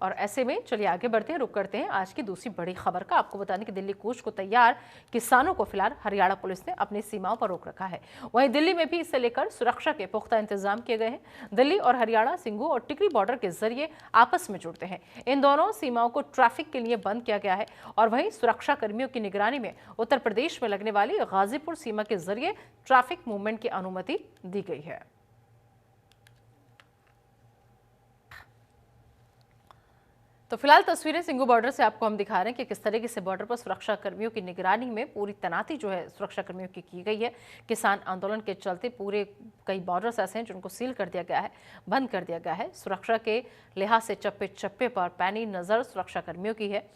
और ऐसे में चलिए आगे बढ़ते हैं, रुक करते हैं आज की दूसरी बड़ी खबर का। आपको बताने कि दिल्ली कूच को तैयार किसानों को फिलहाल हरियाणा पुलिस ने अपनी सीमाओं पर रोक रखा है। वहीं दिल्ली में भी इससे लेकर सुरक्षा के पुख्ता इंतजाम किए गए हैं। दिल्ली और हरियाणा सिंघू और टिकरी बॉर्डर के जरिए आपस में जुड़ते हैं। इन दोनों सीमाओं को ट्रैफिक के लिए बंद किया गया है और वहीं सुरक्षा कर्मियों की निगरानी में उत्तर प्रदेश में लगने वाली गाजीपुर सीमा के जरिए ट्रैफिक मूवमेंट की अनुमति दी गई है। तो फिलहाल तस्वीरें सिंघू बॉर्डर से आपको हम दिखा रहे हैं कि किस तरीके से बॉर्डर पर सुरक्षा कर्मियों की निगरानी में पूरी तैनाती जो है सुरक्षा कर्मियों की गई है। किसान आंदोलन के चलते पूरे कई बॉर्डर्स ऐसे हैं जिनको सील कर दिया गया है, बंद कर दिया गया है। सुरक्षा के लिहाज से चप्पे चप्पे पर पैनी नजर सुरक्षा कर्मियों की है।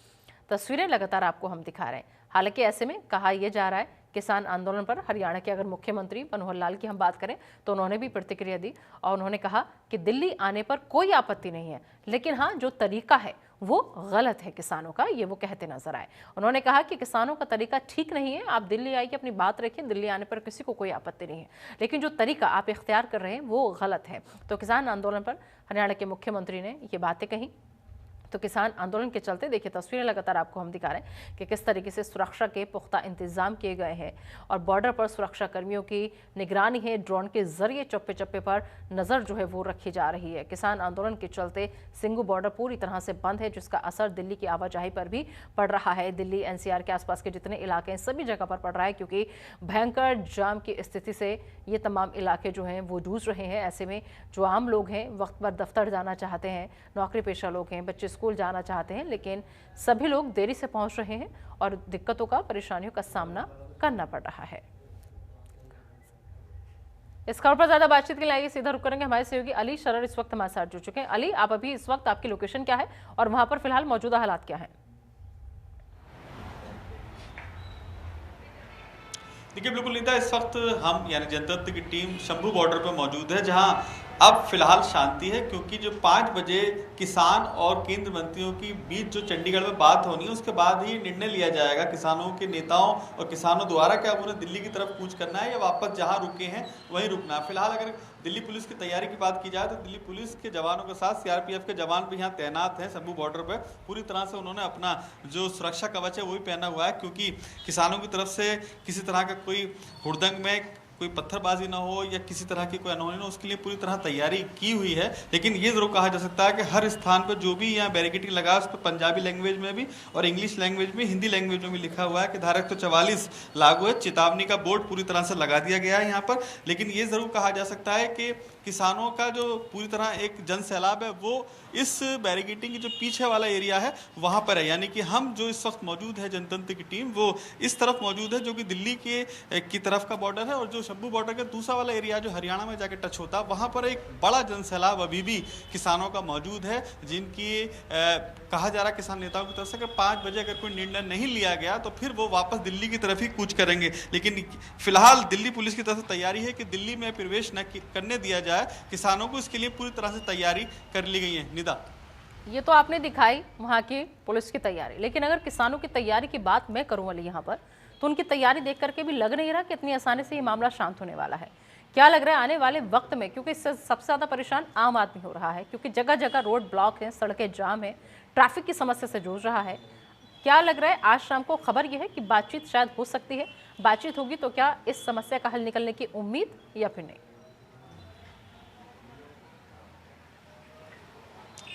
तस्वीरें लगातार आपको हम दिखा रहे हैं। हालांकि ऐसे में कहा यह जा रहा है किसान आंदोलन पर हरियाणा के अगर मुख्यमंत्री मनोहर लाल की हम बात करें तो उन्होंने भी प्रतिक्रिया दी और उन्होंने कहा कि दिल्ली आने पर कोई आपत्ति नहीं है, लेकिन हाँ जो तरीका है वो गलत है किसानों का, ये वो कहते नजर आए। उन्होंने कहा कि किसानों का तरीका ठीक नहीं है, आप दिल्ली आइए अपनी बात रखिए, दिल्ली आने पर किसी को कोई आपत्ति नहीं है, लेकिन जो तरीका आप इख्तियार कर रहे हैं वो गलत है। तो किसान आंदोलन पर हरियाणा के मुख्यमंत्री ने ये बातें कही। तो किसान आंदोलन के चलते देखिए तस्वीरें लगातार आपको हम दिखा रहे हैं कि किस तरीके से सुरक्षा के पुख्ता इंतजाम किए गए हैं और बॉर्डर पर सुरक्षा कर्मियों की निगरानी है। ड्रोन के जरिए चप्पे चप्पे पर नजर जो है वो रखी जा रही है। किसान आंदोलन के चलते सिंघू बॉर्डर पूरी तरह से बंद है, जिसका असर दिल्ली की आवाजाही पर भी पड़ रहा है। दिल्ली एनसीआर के आसपास के जितने इलाके हैं सभी जगह पर पड़ रहा है, क्योंकि भयंकर जाम की स्थिति से ये तमाम इलाके जो हैं वो जूझ रहे हैं। ऐसे में जो आम लोग हैं वक्त पर दफ्तर जाना चाहते हैं, नौकरी पेशा लोग हैं, बच्चे स्कूल जाना चाहते हैं, लेकिन सभी लोग देरी से पहुंच रहे हैं और दिक्कतों का, परेशानियों का सामना करना पड़ रहा है। इस खबर पर ज्यादा बातचीत के लिए आइए सीधा रुक करेंगे। हमारे सहयोगी अली शरर इस वक्त हमारे साथ जुड़ चुके हैं। अली, आप अभी इस वक्त आपकी लोकेशन क्या है और वहां पर फिलहाल मौजूदा हालात क्या है? देखिए बिल्कुल नीता, इस वक्त हम यानी जनतंत्र की टीम शंभू बॉर्डर पर मौजूद है, जहां अब फिलहाल शांति है, क्योंकि जो 5 बजे किसान और केंद्र मंत्रियों की बीच जो चंडीगढ़ में बात होनी है उसके बाद ही निर्णय लिया जाएगा किसानों के नेताओं और किसानों द्वारा क्या उन्हें दिल्ली की तरफ कूच करना है या वापस जहां रुके हैं वहीं रुकना है। फिलहाल अगर दिल्ली पुलिस की तैयारी की बात की जाए तो दिल्ली पुलिस के जवानों के साथ सीआरपीएफ के जवान भी यहाँ तैनात हैं शंभू बॉर्डर पर। पूरी तरह से उन्होंने अपना जो सुरक्षा कवच है वो भी पहना हुआ है, क्योंकि किसानों की तरफ से किसी तरह का कोई हुड़दंग में कोई पत्थरबाजी ना हो या किसी तरह की कोई अनहोनी ना हो, उसके लिए पूरी तरह तैयारी की हुई है। लेकिन ये जरूर कहा जा सकता है कि हर स्थान पर जो भी यहाँ बैरिकेडिंग लगा है उस पर पंजाबी लैंग्वेज में भी और इंग्लिश लैंग्वेज में, हिंदी लैंग्वेज में भी लिखा हुआ है कि धारा 144 लागू है। चेतावनी का बोर्ड पूरी तरह से लगा दिया गया है यहाँ पर। लेकिन ये जरूर कहा जा सकता है कि किसानों का जो पूरी तरह एक जन सैलाब है वो इस बैरिकेडिंग की जो पीछे वाला एरिया है वहाँ पर है। यानी कि हम जो इस वक्त मौजूद है जनतंत्र की टीम वो इस तरफ मौजूद है जो कि दिल्ली की तरफ का बॉर्डर है, और जो शंभू बॉर्डर का दूसरा वाला एरिया जो हरियाणा में जाके टच होता है वहाँ पर एक बड़ा जन सैलाब अभी भी किसानों का मौजूद है, जिनकी कहा जा रहा है किसान नेताओं की तरफ से कि 5 बजे अगर कोई निर्णय नहीं लिया गया तो फिर वो वापस दिल्ली की तरफ ही कूच करेंगे। लेकिन फिलहाल दिल्ली पुलिस की तरफ से तैयारी है कि दिल्ली में प्रवेश न करने दिया जाए किसानों को, इसके लिए पूरी तरह से तैयारी कर ली गई है। निदा, ये तो आपने दिखाई वहां की पुलिस की तैयारी, लेकिन अगर किसानों की तैयारी की बात मैं करूं वाली यहाँ पर, तो उनकी तैयारी देख करके भी लग नहीं रहा कि इतनी आसानी से ये मामला शांत होने वाला है। क्या लग रहा है आने वाले वक्त में, क्योंकि इससे सबसे ज्यादा परेशान आम आदमी हो रहा है, क्योंकि जगह जगह रोड ब्लॉक है, सड़कें जाम है, ट्रैफिक की समस्या से जूझ रहा है। क्या लग रहा है आज शाम को खबर यह है कि बातचीत शायद हो सकती है, बातचीत होगी तो क्या इस समस्या का हल निकलने की उम्मीद या फिर नहीं?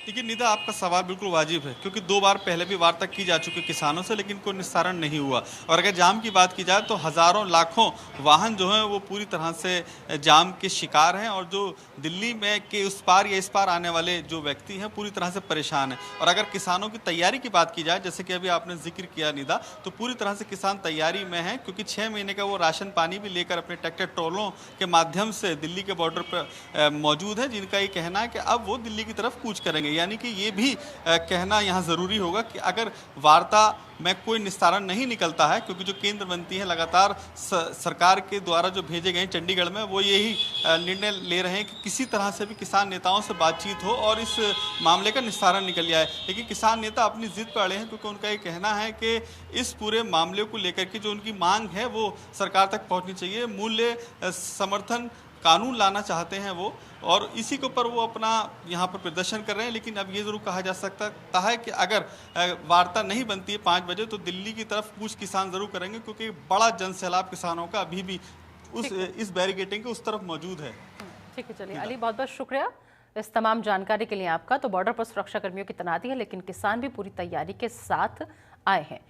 देखिए निदा, आपका सवाल बिल्कुल वाजिब है, क्योंकि 2 बार पहले भी वार्ता की जा चुकी किसानों से, लेकिन कोई निस्तारण नहीं हुआ। और अगर जाम की बात की जाए तो हज़ारों लाखों वाहन जो हैं वो पूरी तरह से जाम के शिकार हैं, और जो दिल्ली में के उस पार या इस पार आने वाले जो व्यक्ति हैं पूरी तरह से परेशान हैं। और अगर किसानों की तैयारी की बात की जाए, जैसे कि अभी आपने जिक्र किया निदा, तो पूरी तरह से किसान तैयारी में हैं, क्योंकि 6 महीने का वो राशन पानी भी लेकर अपने ट्रैक्टर ट्रॉलों के माध्यम से दिल्ली के बॉर्डर पर मौजूद है, जिनका ये कहना है कि अब वो दिल्ली की तरफ कूच करेंगे। यानी कि ये भी कहना यहाँ ज़रूरी होगा कि अगर वार्ता में कोई निस्तारण नहीं निकलता है, क्योंकि जो केंद्र मंत्री हैं लगातार सरकार के द्वारा जो भेजे गए चंडीगढ़ में वो यही निर्णय ले रहे हैं कि किसी तरह से भी किसान नेताओं से बातचीत हो और इस मामले का निस्तारण निकल जाए। लेकिन किसान नेता अपनी जिद पर अड़े हैं, क्योंकि उनका ये कहना है कि इस पूरे मामले को लेकर के जो उनकी मांग है वो सरकार तक पहुँचनी चाहिए। मूल्य समर्थन कानून लाना चाहते हैं वो, और इसी के ऊपर वो अपना यहाँ पर प्रदर्शन कर रहे हैं। लेकिन अब ये ज़रूर कहा जा सकता है कि अगर वार्ता नहीं बनती है 5 बजे तो दिल्ली की तरफ कुछ किसान ज़रूर करेंगे, क्योंकि बड़ा जनसैलाब किसानों का अभी भी इस बैरिकेडिंग के उस तरफ मौजूद है। ठीक है, चलिए अली, बहुत बहुत शुक्रिया इस तमाम जानकारी के लिए आपका। तो बॉर्डर पर सुरक्षा कर्मियों की तैनाती है, लेकिन किसान भी पूरी तैयारी के साथ आए हैं।